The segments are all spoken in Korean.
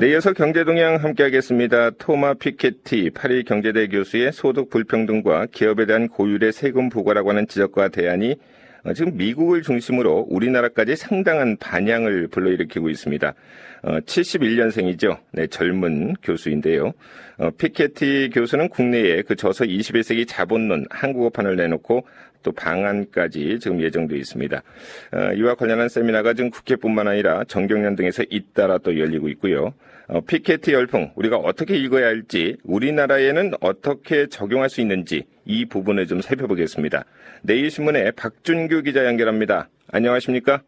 네, 이어서 경제동향 함께하겠습니다. 토마 피케티 파리 경제대 교수의 소득 불평등과 기업에 대한 고율의 세금 부과라고 하는 지적과 대안이 지금 미국을 중심으로 우리나라까지 상당한 반향을 불러일으키고 있습니다. 71년생이죠. 네, 젊은 교수인데요. 피케티 교수는 국내에 그 저서 21세기 자본론 한국어판을 내놓고 또 방안까지 지금 예정되어 있습니다. 이와 관련한 세미나가 지금 국회뿐만 아니라 정경련 등에서 잇따라 또 열리고 있고요. 피케티 열풍 우리가 어떻게 읽어야 할지, 우리나라에는 어떻게 적용할 수 있는지 이 부분을 좀 살펴보겠습니다. 내일신문의 박준규 기자 연결합니다. 안녕하십니까?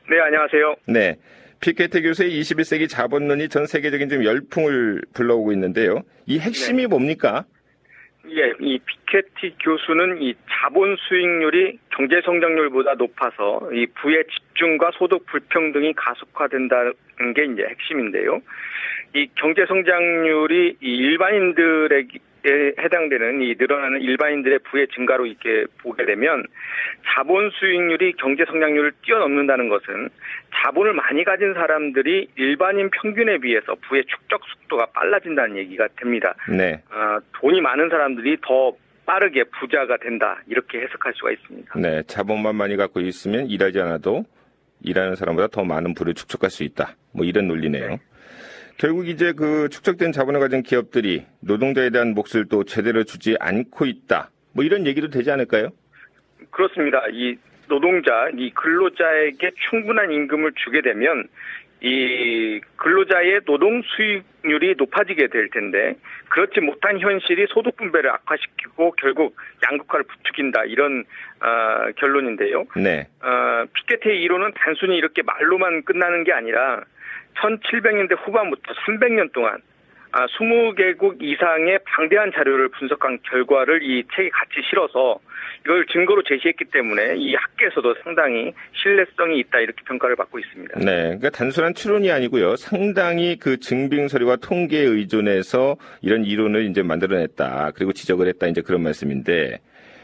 네, 안녕하세요. 네, 피케티 교수의 21세기 자본론이 전 세계적인 좀 열풍을 불러오고 있는데요. 이 핵심이 뭡니까? 예, 이 피케티 교수는 이 자본 수익률이 경제 성장률보다 높아서 이 부의 집중과 소득 불평등이 가속화된다는 게 이제 핵심인데요. 이 경제 성장률이 이 일반인들에게 해당되는 이 늘어나는 일반인들의 부의 증가로 이렇게 보게 되면 자본 수익률이 경제 성장률을 뛰어넘는다는 것은 자본을 많이 가진 사람들이 일반인 평균에 비해서 부의 축적 속도가 빨라진다는 얘기가 됩니다. 네. 돈이 많은 사람들이 더 빠르게 부자가 된다, 이렇게 해석할 수가 있습니다. 네, 자본만 많이 갖고 있으면 일하지 않아도 일하는 사람보다 더 많은 부를 축적할 수 있다. 뭐 이런 논리네요. 네. 결국 이제 그 축적된 자본을 가진 기업들이 노동자에 대한 몫을 또 제대로 주지 않고 있다. 뭐 이런 얘기도 되지 않을까요? 그렇습니다. 이 노동자, 이 근로자에게 충분한 임금을 주게 되면 이 근로자의 노동 수익률이 높아지게 될 텐데, 그렇지 못한 현실이 소득 분배를 악화시키고 결국 양극화를 부추긴다, 이런 결론인데요. 네. 피케티의 이론은 단순히 이렇게 말로만 끝나는 게 아니라 1700년대 후반부터 300년 동안 20개국 이상의 방대한 자료를 분석한 결과를 이 책에 같이 실어서 이걸 증거로 제시했기 때문에 이 학계에서도 상당히 신뢰성이 있다, 이렇게 평가를 받고 있습니다. 네, 그러니까 단순한 추론이 아니고요. 상당히 그 증빙 서류와 통계에 의존해서 이런 이론을 이제 만들어냈다, 그리고 지적을 했다, 이제 그런 말씀인데.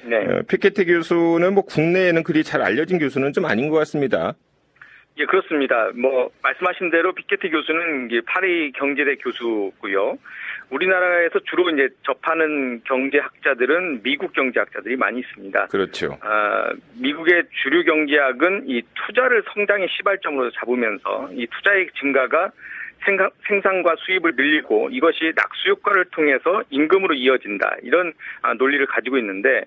네. 피케티 교수는 뭐 국내에는 그리 잘 알려진 교수는 좀 아닌 것 같습니다. 예, 그렇습니다. 뭐 말씀하신 대로 피케티 교수는 이제 파리 경제대 교수고요. 우리나라에서 주로 이제 접하는 경제학자들은 미국 경제학자들이 많이 있습니다. 그렇죠. 미국의 주류 경제학은 이 투자를 성장의 시발점으로 잡으면서 이 투자의 증가가 생산과 수입을 늘리고 이것이 낙수 효과를 통해서 임금으로 이어진다, 이런 논리를 가지고 있는데,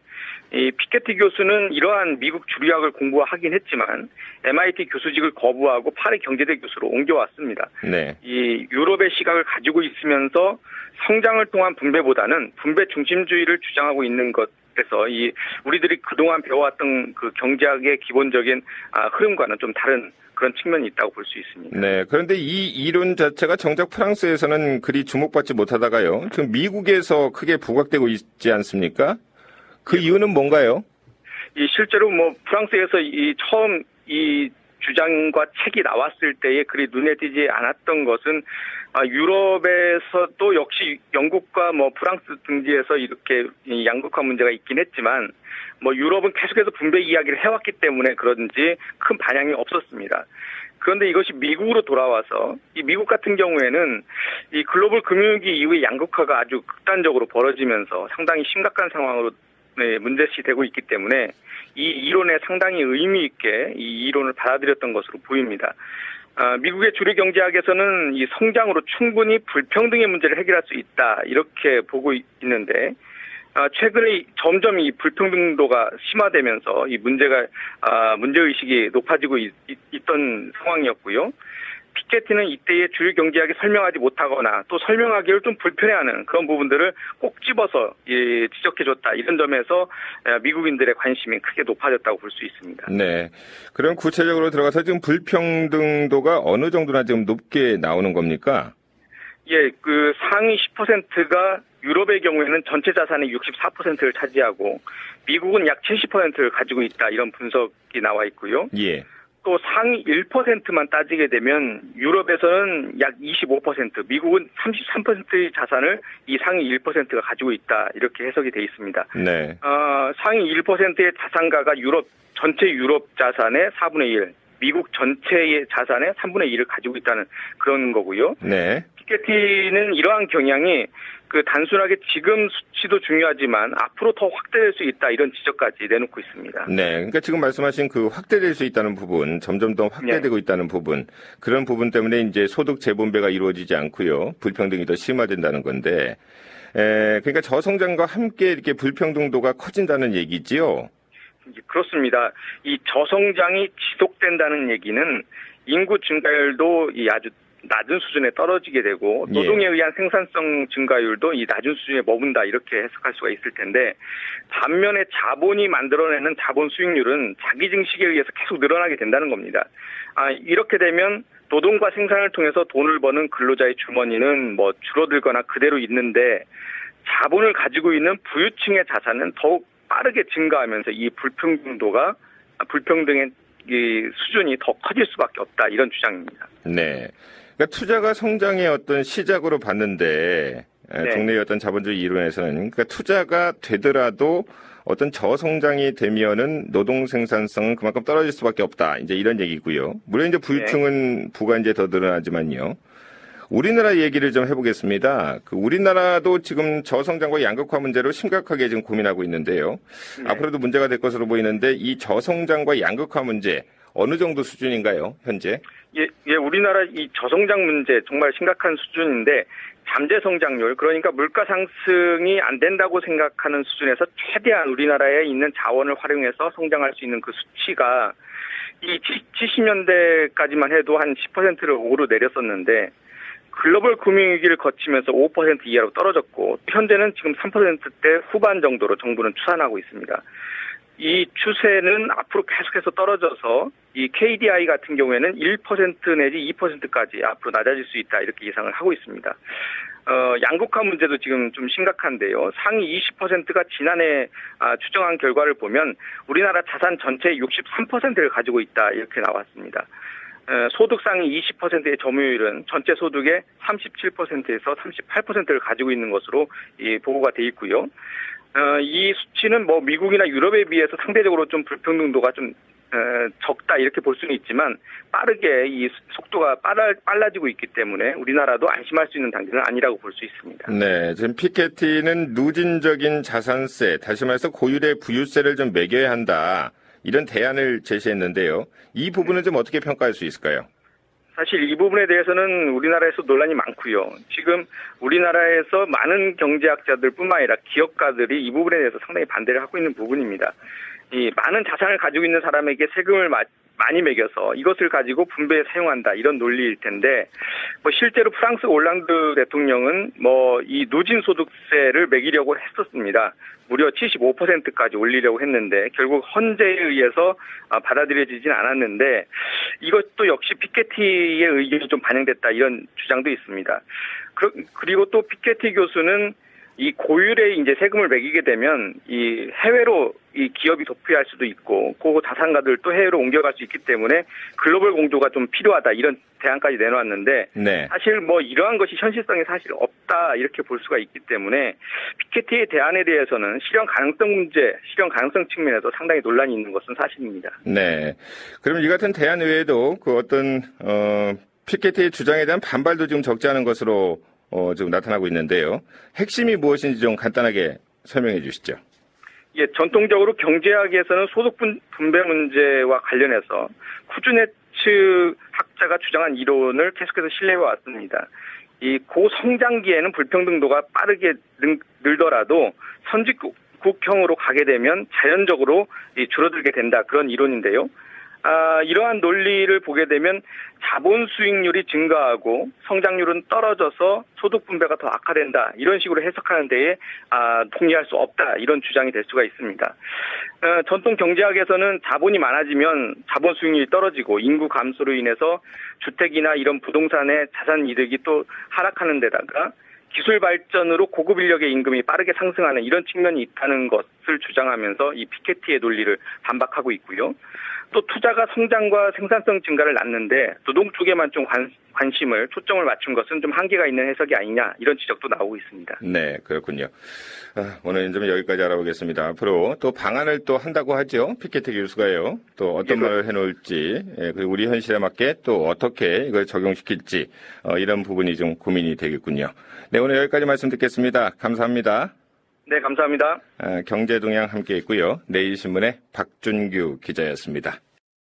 이 피케티 교수는 이러한 미국 주류학을 공부하긴 했지만 MIT 교수직을 거부하고 파리 경제대 교수로 옮겨왔습니다. 네. 이 유럽의 시각을 가지고 있으면서 성장을 통한 분배보다는 분배 중심주의를 주장하고 있는 것에서 이 우리들이 그동안 배워왔던 그 경제학의 기본적인 흐름과는 좀 다른 그런 측면이 있다고 볼 수 있습니다. 네, 그런데 이 이론 자체가 정작 프랑스에서는 그리 주목받지 못하다가요, 지금 미국에서 크게 부각되고 있지 않습니까? 그 이유는 뭔가요? 이 실제로 뭐 프랑스에서 처음 이 주장과 책이 나왔을 때에 그리 눈에 띄지 않았던 것은 유럽에서도 역시 영국과 뭐 프랑스 등지에서 이렇게 양극화 문제가 있긴 했지만, 뭐 유럽은 계속해서 분배 이야기를 해왔기 때문에 그런지 큰 반향이 없었습니다. 그런데 이것이 미국으로 돌아와서 이 미국 같은 경우에는 이 글로벌 금융위기 이후에 양극화가 아주 극단적으로 벌어지면서 상당히 심각한 상황으로 문제시 되고 있기 때문에 이 이론에 상당히 의미 있게 이 이론을 받아들였던 것으로 보입니다. 미국의 주류 경제학에서는 이 성장으로 충분히 불평등의 문제를 해결할 수 있다, 이렇게 보고 있는데, 최근에 점점 이 불평등도가 심화되면서 이 문제의식이 높아지고 있던 상황이었고요. 피케티는 이때의 주류 경제학이 설명하지 못하거나 또 설명하기를 좀 불편해하는 그런 부분들을 꼭 집어서 지적해줬다, 이런 점에서 미국인들의 관심이 크게 높아졌다고 볼 수 있습니다. 네. 그럼 구체적으로 들어가서 지금 불평등도가 어느 정도나 지금 높게 나오는 겁니까? 예, 그 상위 10%가 유럽의 경우에는 전체 자산의 64%를 차지하고 미국은 약 70%를 가지고 있다, 이런 분석이 나와 있고요. 예. 또 상위 1%만 따지게 되면 유럽에서는 약 25%, 미국은 33%의 자산을 이 상위 1%가 가지고 있다, 이렇게 해석이 돼 있습니다. 네. 상위 1%의 자산가가 전체 유럽 자산의 4분의 1, 미국 전체의 자산의 3분의 1을 가지고 있다는 그런 거고요. 네. 피케티는 이러한 경향이 단순하게 지금 수치도 중요하지만 앞으로 더 확대될 수 있다 이런 지적까지 내놓고 있습니다. 네, 그러니까 지금 말씀하신 그 확대될 수 있다는 부분, 점점 더 확대되고 네. 있다는 부분, 그런 부분 때문에 이제 소득 재분배가 이루어지지 않고요, 불평등이 더 심화된다는 건데, 그러니까 저성장과 함께 이렇게 불평등도가 커진다는 얘기지요. 그렇습니다. 이 저성장이 지속된다는 얘기는 인구 증가율도 아주 낮은 수준에 떨어지게 되고 노동에 의한 생산성 증가율도 이 낮은 수준에 머문다 이렇게 해석할 수가 있을 텐데 반면에 자본이 만들어내는 자본 수익률은 자기 증식에 의해서 계속 늘어나게 된다는 겁니다. 이렇게 되면 노동과 생산을 통해서 돈을 버는 근로자의 주머니는 뭐 줄어들거나 그대로 있는데 자본을 가지고 있는 부유층의 자산은 더욱 빠르게 증가하면서 이 불평등의 이 수준이 더 커질 수밖에 없다 이런 주장입니다. 네. 그러니까 투자가 성장의 어떤 시작으로 봤는데 네. 종래의 어떤 자본주의 이론에서는 그러니까 투자가 되더라도 어떤 저성장이 되면은 노동 생산성은 그만큼 떨어질 수밖에 없다. 이제 이런 얘기고요. 물론 이제 부유층은 부가 이제 더 늘어나지만요. 우리나라 얘기를 좀 해보겠습니다. 우리나라도 지금 저성장과 양극화 문제로 심각하게 지금 고민하고 있는데요. 네. 앞으로도 문제가 될 것으로 보이는데 이 저성장과 양극화 문제 어느 정도 수준인가요, 현재? 예, 우리나라 이 저성장 문제 정말 심각한 수준인데 잠재 성장률 그러니까 물가 상승이 안 된다고 생각하는 수준에서 최대한 우리나라에 있는 자원을 활용해서 성장할 수 있는 그 수치가 이 70년대까지만 해도 한 10%를 오르내렸었는데 글로벌 금융위기를 거치면서 5% 이하로 떨어졌고 현재는 지금 3%대 후반 정도로 정부는 추산하고 있습니다. 이 추세는 앞으로 계속해서 떨어져서 이 KDI 같은 경우에는 1% 내지 2%까지 앞으로 낮아질 수 있다 이렇게 예상을 하고 있습니다. 양극화 문제도 지금 좀 심각한데요. 상위 20%가 지난해 추정한 결과를 보면 우리나라 자산 전체의 63%를 가지고 있다 이렇게 나왔습니다. 소득 상위 20%의 점유율은 전체 소득의 37%에서 38%를 가지고 있는 것으로 보고가 돼 있고요. 이 수치는 뭐 미국이나 유럽에 비해서 상대적으로 좀 불평등도가 좀 적다 이렇게 볼 수는 있지만 빠르게 이 속도가 빨라지고 있기 때문에 우리나라도 안심할 수 있는 단계는 아니라고 볼 수 있습니다. 네, 지금 피케티는 누진적인 자산세, 다시 말해서 고율의 부유세를 좀 매겨야 한다. 이런 대안을 제시했는데요. 이 부분은 좀 어떻게 평가할 수 있을까요? 사실 이 부분에 대해서는 우리나라에서 논란이 많고요. 지금 우리나라에서 많은 경제학자들뿐만 아니라 기업가들이 이 부분에 대해서 상당히 반대를 하고 있는 부분입니다. 이 많은 자산을 가지고 있는 사람에게 세금을 많이 매겨서 이것을 가지고 분배에 사용한다 이런 논리일 텐데 뭐 실제로 프랑스 올랑드 대통령은 뭐 이 누진 소득세를 매기려고 했었습니다. 무려 75%까지 올리려고 했는데 결국 헌재에 의해서 받아들여지진 않았는데 이것도 역시 피케티의 의견이 좀 반영됐다 이런 주장도 있습니다. 그리고 또 피케티 교수는 이 고율에 이제 세금을 매기게 되면 이 해외로 이 기업이 도피할 수도 있고 그 자산가들도 해외로 옮겨갈 수 있기 때문에 글로벌 공조가 좀 필요하다 이런 대안까지 내놓았는데 네. 사실 뭐 이러한 것이 현실성이 사실 없다 이렇게 볼 수가 있기 때문에 피케티의 대안에 대해서는 실현 가능성 측면에서 상당히 논란이 있는 것은 사실입니다. 네. 그럼 이 같은 대안 외에도 그 어떤 피케티의 주장에 대한 반발도 지금 적지 않은 것으로 지금 나타나고 있는데요. 핵심이 무엇인지 좀 간단하게 설명해 주시죠. 예, 전통적으로 경제학에서는 소득 분배 문제와 관련해서 쿠즈네츠 학자가 주장한 이론을 계속해서 신뢰해 왔습니다. 이 고성장기에는 불평등도가 빠르게 늘더라도 선진국형으로 가게 되면 자연적으로 줄어들게 된다 그런 이론인데요. 이러한 논리를 보게 되면 자본 수익률이 증가하고 성장률은 떨어져서 소득 분배가 더 악화된다 이런 식으로 해석하는 데에 동의할 수 없다 이런 주장이 될 수가 있습니다. 전통 경제학에서는 자본이 많아지면 자본 수익률이 떨어지고 인구 감소로 인해서 주택이나 이런 부동산의 자산 이득이 또 하락하는 데다가 기술 발전으로 고급 인력의 임금이 빠르게 상승하는 이런 측면이 있다는 것을 주장하면서 이 피케티의 논리를 반박하고 있고요. 또 투자가 성장과 생산성 증가를 낳는데 노동 쪽에만 좀 관심을 초점을 맞춘 것은 좀 한계가 있는 해석이 아니냐 이런 지적도 나오고 있습니다. 네, 그렇군요. 오늘 좀 여기까지 알아보겠습니다. 앞으로 또 방안을 또 한다고 하죠. 피케티 교수가요. 또 어떤 말을 해놓을지, 그리고 우리 현실에 맞게 또 어떻게 이걸 적용시킬지 이런 부분이 좀 고민이 되겠군요. 네, 오늘 여기까지 말씀 듣겠습니다. 감사합니다. 네, 감사합니다. 경제동향 함께했고요. 내일신문의 박준규 기자였습니다.